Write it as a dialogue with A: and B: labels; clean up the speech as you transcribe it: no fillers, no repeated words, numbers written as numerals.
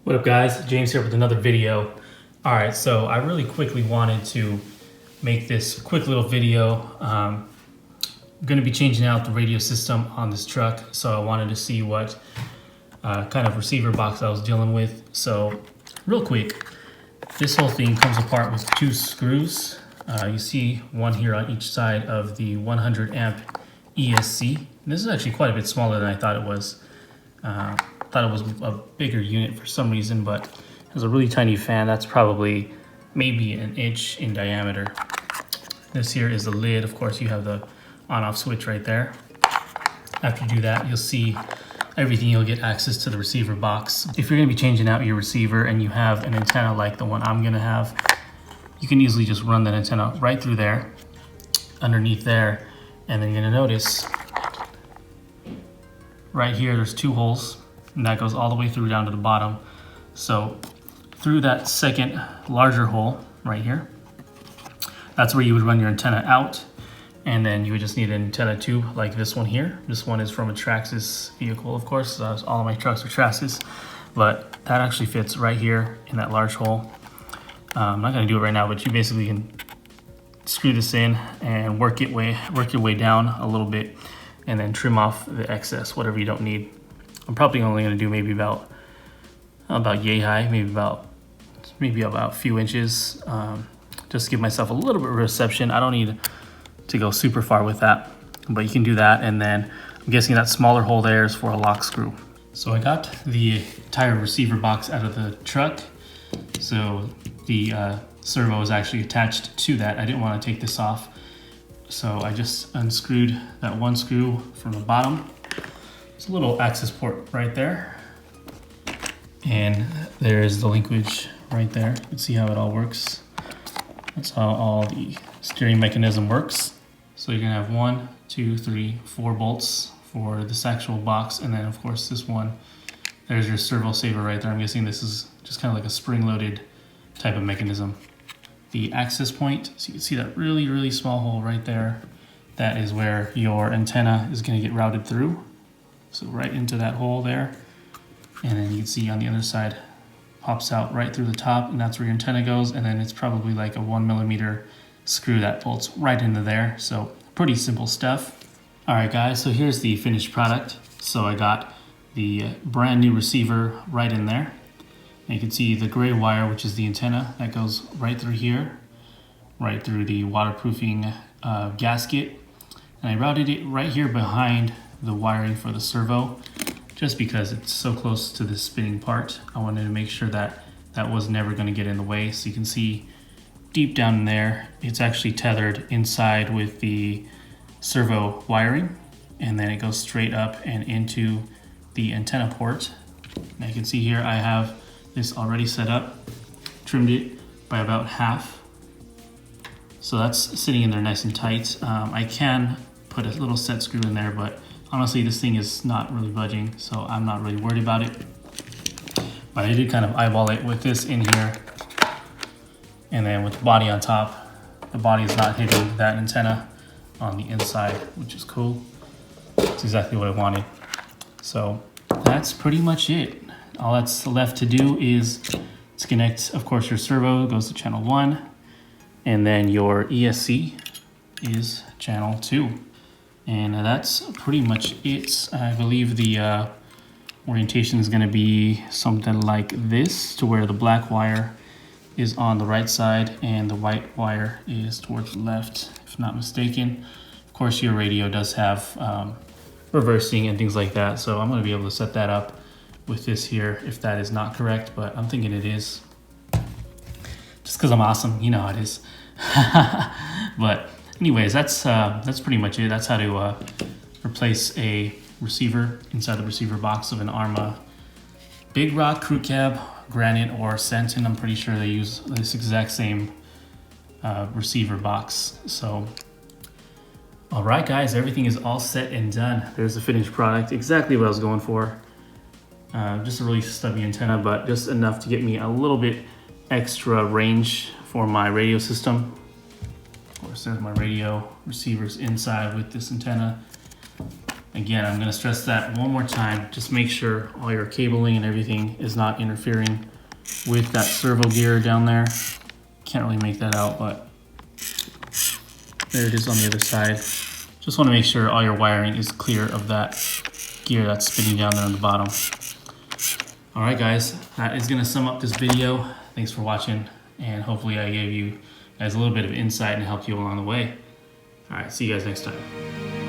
A: What up guys, James here with another video. Alright, so I really quickly wanted to make this quick little video. I'm going to be changing out the radio system on this truck, so I wanted to see what kind of receiver box I was dealing with. So real quick, this whole thing comes apart with two screws. You see one here on each side of the 100 amp ESC. And this is actually quite a bit smaller than I thought it was. Thought it was a bigger unit for some reason, but it has a really tiny fan that's probably maybe an inch in diameter. This here is the lid. Of course, you have the on-off switch right there. After you do that, you'll see everything. You'll get access to the receiver box. If you're going to be changing out your receiver and you have an antenna like the one I'm going to have, you can easily just run that antenna right through there, underneath there, and then you're going to notice right here there's two holes, and that goes all the way through down to the bottom. So through that second larger hole right here, that's where you would run your antenna out, and then you would just need an antenna tube like this one here. This one is from a Traxxas vehicle, of course. All of my trucks are Traxxas, but that actually fits right here in that large hole. I'm not going to do it right now, but you basically can screw this in and work your way down a little bit, and then trim off the excess, whatever you don't need. I'm probably only going to do maybe about yay high, maybe about a few inches, just to give myself a little bit of reception. I don't need to go super far with that, but you can do that. And then I'm guessing that smaller hole there is for a lock screw. So I got the entire receiver box out of the truck. So the servo is actually attached to that. I didn't want to take this off, so I just unscrewed that one screw from the bottom. There's a little access port right there, and there's the linkage right there. You can see how it all works. That's how all the steering mechanism works. So you're gonna have 1, 2, 3, 4 bolts for this actual box, and then of course this one, there's your servo saver right there. I'm guessing this is just kind of like a spring-loaded type of mechanism. The access point, so you can see that really small hole right there. That is where your antenna is going to get routed through. So right into that hole there, and then you can see on the other side pops out right through the top, and that's where your antenna goes. And then it's probably like a 1mm screw that bolts right into there. So pretty simple stuff. All right guys, so here's the finished product. So I got the brand new receiver right in there. And you can see the gray wire, which is the antenna, that goes right through here, right through the waterproofing gasket. And I routed it right here behind the wiring for the servo, just because it's so close to the spinning part. I wanted to make sure that that was never going to get in the way. So you can see deep down in there, it's actually tethered inside with the servo wiring, and then it goes straight up and into the antenna port. Now you can see here I have this already set up, trimmed it by about half, so that's sitting in there nice and tight. I can put a little set screw in there, but honestly this thing is not really budging, so I'm not really worried about it. But I did kind of eyeball it with this in here, and then with the body on top, the body is not hitting that antenna on the inside, which is cool. That's exactly what I wanted. So that's pretty much it. All that's left to do is to connect, of course, your servo goes to channel 1, and then your ESC is channel 2. And that's pretty much it. I believe the orientation is going to be something like this, to where the black wire is on the right side and the white wire is towards the left, if not mistaken. Of course, your radio does have reversing and things like that, so I'm going to be able to set that up with this here if that is not correct, but I'm thinking it is, just because I'm awesome. You know how it is. But anyways, that's pretty much it. That's how to replace a receiver inside the receiver box of an Arrma Big Rock Crew Cab, Granite, or Senton. I'm pretty sure they use this exact same receiver box. So all right guys, everything is all set and done. There's the finished product, exactly what I was going for. Just a really stubby antenna, but just enough to get me a little bit extra range for my radio system. Of course, there's my radio receivers inside with this antenna. Again, I'm gonna stress that one more time. Just make sure all your cabling and everything is not interfering with that servo gear down there. Can't really make that out, but there it is on the other side. Just wanna make sure all your wiring is clear of that gear that's spinning down there on the bottom. All right, guys, that is gonna sum up this video. Thanks for watching, and hopefully I gave you guys a little bit of insight and helped you along the way. All right, see you guys next time.